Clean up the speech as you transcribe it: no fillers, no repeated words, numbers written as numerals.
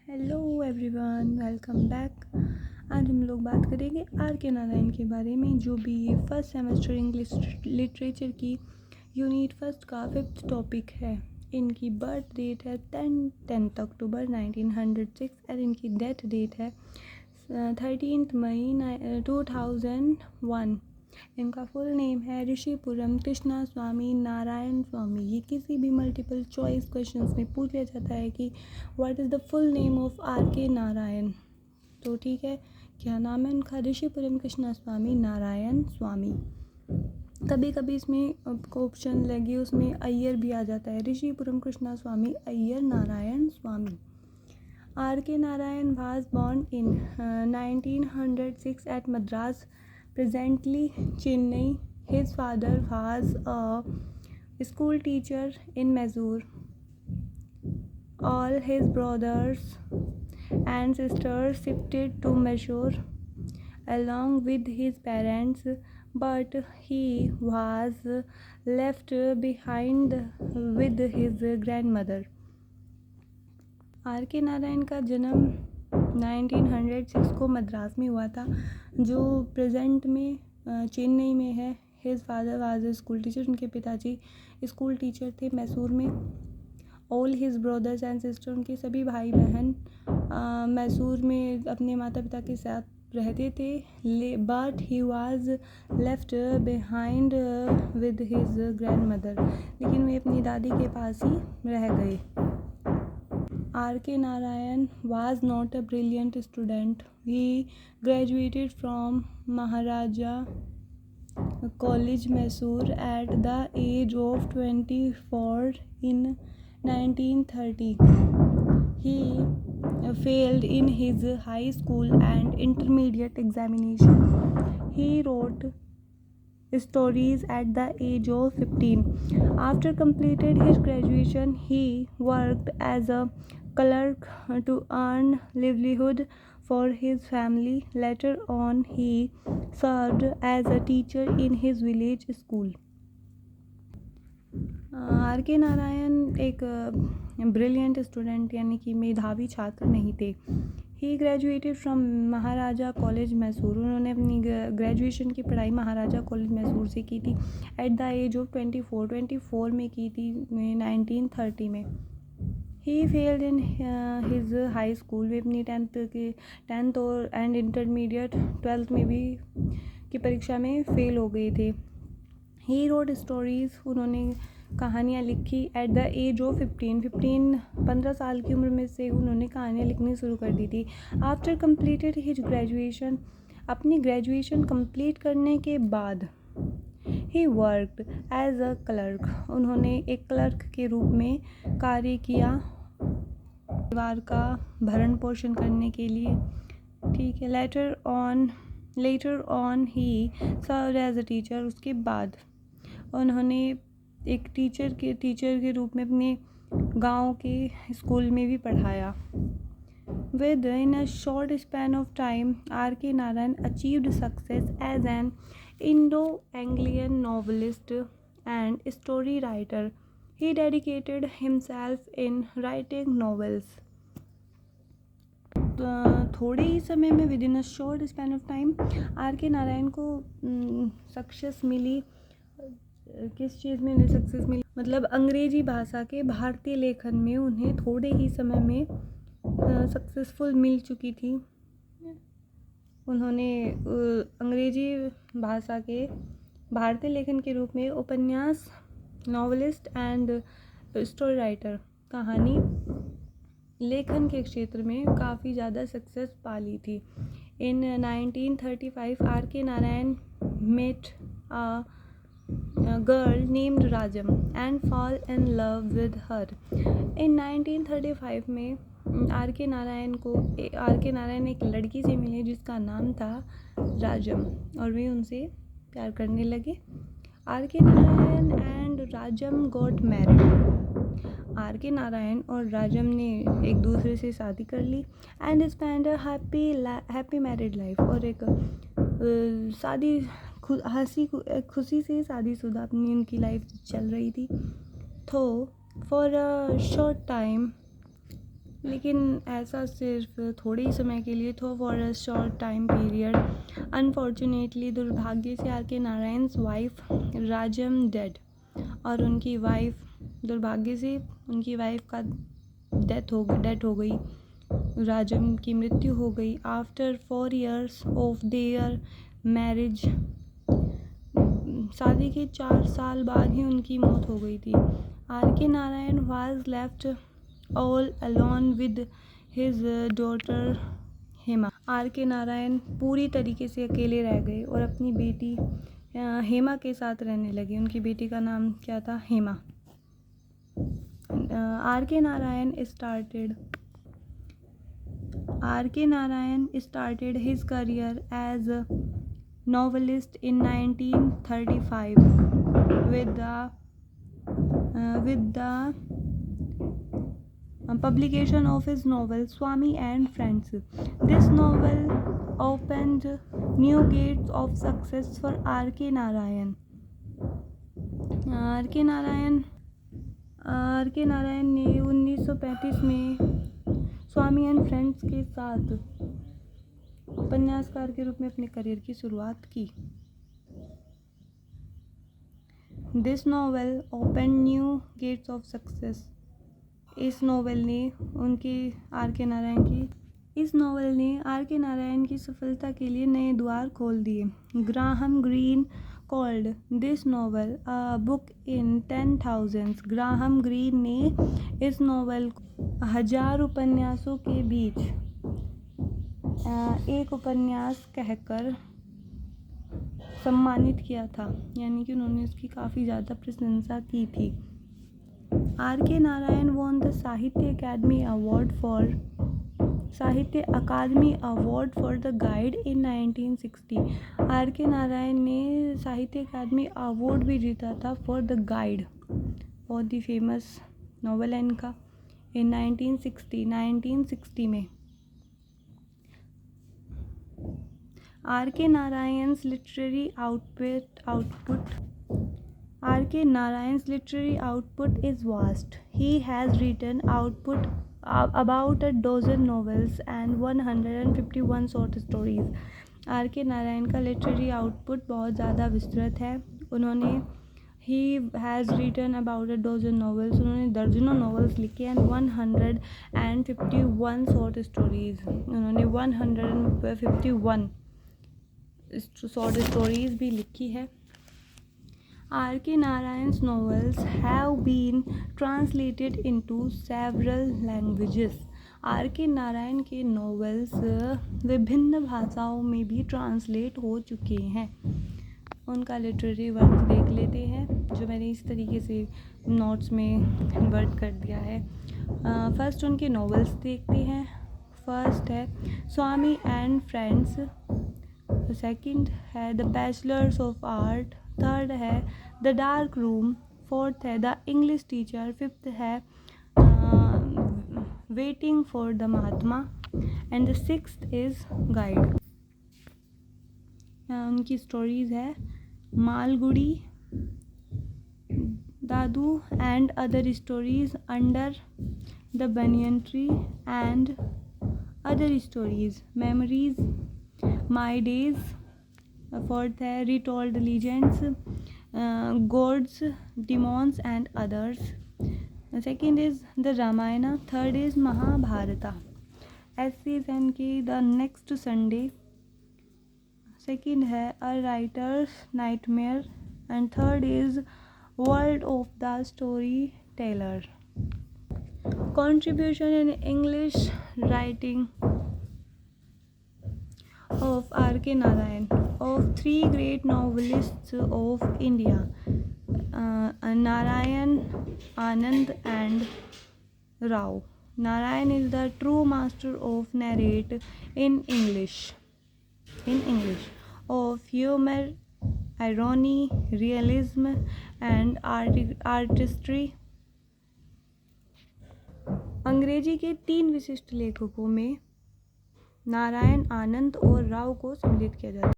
Hello everyone, welcome back. आज हम लोग बात करेंगे आर के नारायण के बारे में, जो भी ये फर्स्ट सेमेस्टर इंग्लिश लिटरेचर की यूनिट फर्स्ट का 5th टॉपिक है। इनकी बर्थ डेट है 10 अक्टूबर 1906 और इनकी डेथ डेट है 13 मई 2001। इनका फुल नेम है ऋषिपुरम कृष्णा स्वामी नारायण स्वामी। ये किसी भी मल्टीपल चॉइस क्वेश्चंस में पूछ लिया जाता है कि what is the full name of R K Narayan. तो ठीक है, क्या नाम है उनका? ऋषिपुरम कृष्णा स्वामी नारायण स्वामी। कभी कभी इसमें आपको ऑप्शन लगे, उसमें अय्यर भी आ जाता है। ऋषिपुरम कृष्णा स्वामी अय्यर नारायण स्वामी। Are K Narayan was born in 1906 at Madras, presently Chennai. His father was a school teacher in Mysore. All his brothers and sisters shifted to Mysore along with his parents, but he was left behind with his grandmother. R K Narayan का जन्म 1906 को मद्रास में हुआ था, जो present में चेन्नई में है। His father was a school teacher, उनके पिताजी स्कूल टीचर थे मैसूर में। All his brothers and sister, उनके सभी भाई बहन मैसूर में अपने माता पिता के साथ रहते थे। But he was left behind with his grand mother, लेकिन वे अपनी दादी के पास ही रह गए। R. K. Narayan was not a brilliant student. He graduated from Maharaja College, Mysore at the age of 24 in 1930. He failed in his high school and intermediate examination. He wrote stories at the age of 15. After completed his graduation, he worked as a clerk to earn livelihood for his family. Later on, he served as a teacher in his village school. R K Narayan एक brilliant student यानी कि मेधावी छात्र नहीं थे। He graduated from Maharaja college Mysore. उन्होंने अपनी graduation की पढ़ाई महाराजा कॉलेज मैसूर से की थी एट द एज ऑफ 24 में की थी 1930 में। He failed in his high school. वे अपनी टेंथ और एंड इंटरमीडिएट 12th में भी की परीक्षा में फेल हो गए थे। ही रोड स्टोरीज, उन्होंने कहानियाँ लिखी एट द एज ऑफ 15 साल की उम्र में से उन्होंने कहानियाँ लिखनी शुरू कर दी थी। आफ्टर कम्प्लीटेड हिज ग्रेजुएशन, अपनी ग्रेजुएशन कंप्लीट करने के बाद ही वर्कड एज अ क्लर्क। उन्होंने एक क्लर्क के रूप में कार्य किया परिवार का भरण पोषण करने के लिए। ठीक है। लेटर ऑन ही सर्व्ड एज अ टीचर। उसके बाद उन्होंने एक टीचर के रूप में अपने गांव के स्कूल में भी पढ़ाया। Within a short span of time, R K Narayan achieved success as an Indo-Anglian novelist and story writer. He dedicated himself in writing novels. थोड़े ही समय में, within a short span of time, R K Narayan को success मिली। किस चीज़ में उन्हें success मिली? मतलब अंग्रेजी भाषा के भारतीय लेखन में उन्हें थोड़े ही समय में सक्सेसफुल मिल चुकी थी। उन्होंने अंग्रेजी भाषा के भारतीय लेखन के रूप में उपन्यास, नॉवेलिस्ट एंड स्टोरी राइटर, कहानी लेखन के क्षेत्र में काफ़ी ज़्यादा सक्सेस पा ली थी। इन 1935, R K Narayan met a girl named Rajam and fall in love with her. In 1935 में आर के नारायण एक लड़की से मिले जिसका नाम था राजम, और वे उनसे प्यार करने लगे। R K Narayan and Rajam got married. R K Narayan और राजम ने एक दूसरे से शादी कर ली and spend a happy married life. और एक खुशी से शादीशुदा अपनी उनकी लाइफ चल रही थी। तो फॉर अ शॉर्ट टाइम लेकिन ऐसा सिर्फ थोड़े ही समय के लिए था, for a short time period. Unfortunately, दुर्भाग्य से आर.के. नारायण्स वाइफ राजम डेड, और उनकी वाइफ, दुर्भाग्य से उनकी वाइफ का डेथ हो गई, राजम की मृत्यु हो गई। After 4 years of their marriage, शादी के 4 साल बाद ही उनकी मौत हो गई थी। R K. Narayan was left all alone with his daughter Hema. R K. Narayan पूरी तरीके से अकेले रह गए और अपनी बेटी हेमा के साथ रहने लगे। उनकी बेटी का नाम क्या था? Hema. R K. Narayan started his career as a novelist in 1935 with the publication of his novel Swami and Friends. This novel opened new gates of success for R.K. Narayan. R.K. Narayan ने 1935 में स्वामी एंड फ्रेंड्स के साथ उपन्यासकार के रूप में अपने करियर की शुरुआत की। This novel open new gates of success. इस नॉवेल ने आर के नारायण की सफलता के लिए नए द्वार खोल दिए। Graham green called this novel a book in 10,000। Graham green ने इस नॉवेल को 1000 उपन्यासों के बीच एक उपन्यास कहकर सम्मानित किया था, यानी कि उन्होंने उसकी काफ़ी ज़्यादा प्रशंसा की थी। Are K Narayan won the Sahitya Akademi award for the guide in 1960। R K Narayan ने साहित्य अकादमी अवार्ड भी जीता था फॉर द गाइड, बहुत ही फेमस नॉवल है इनका, इन 1960 में। आर के Narayan's literary output is vast. He has written about a dozen novels and 151 short stories. R K Narayan का लिटरेरी आउटपुट बहुत ज़्यादा विस्तृत है। He has written about a dozen novels, उन्होंने दर्जनों नॉवेल्स लिखे एंड 151 शॉर्ट स्टोरीज, उन्होंने 151 शॉर्ट स्टोरीज भी लिखी है। R K Narayan's novels have been translated into several languages. R K Narayan के नॉवेल्स विभिन्न भाषाओं में भी ट्रांसलेट हो चुके हैं। उनका लिटरेरी वर्क देख लेते हैं, जो मैंने इस तरीके से नोट्स में कन्वर्ट कर दिया है। फर्स्ट उनके नॉवेल्स देखते हैं। फर्स्ट है स्वामी एंड फ्रेंड्स, सेकंड है the bachelors of art, third है द डार्क रूम, फोर्थ है द इंग्लिश टीचर, फिफ्थ है waiting for the Mahatma and the sixth is guide. उनकी स्टोरीज है मालगुड़ी, दादू and other stories, under the banyan tree and other stories, memories, my days, fourth है retold legends, gods, demons and others, second is the Ramayana, third is Mahabharata, essays and की the next Sunday, second है अ writers nightmare and third is world of the story teller. Contribution in English writing of R.K. Narayan, of three great novelists of India, Narayan, Anand and Rao. Narayan is the true master of narrate in English, of humor, irony, realism and artistry. अंग्रेजी के 3 विशिष्ट लेखकों में नारायण, आनंद और राव को सम्मिलित किया जाता है।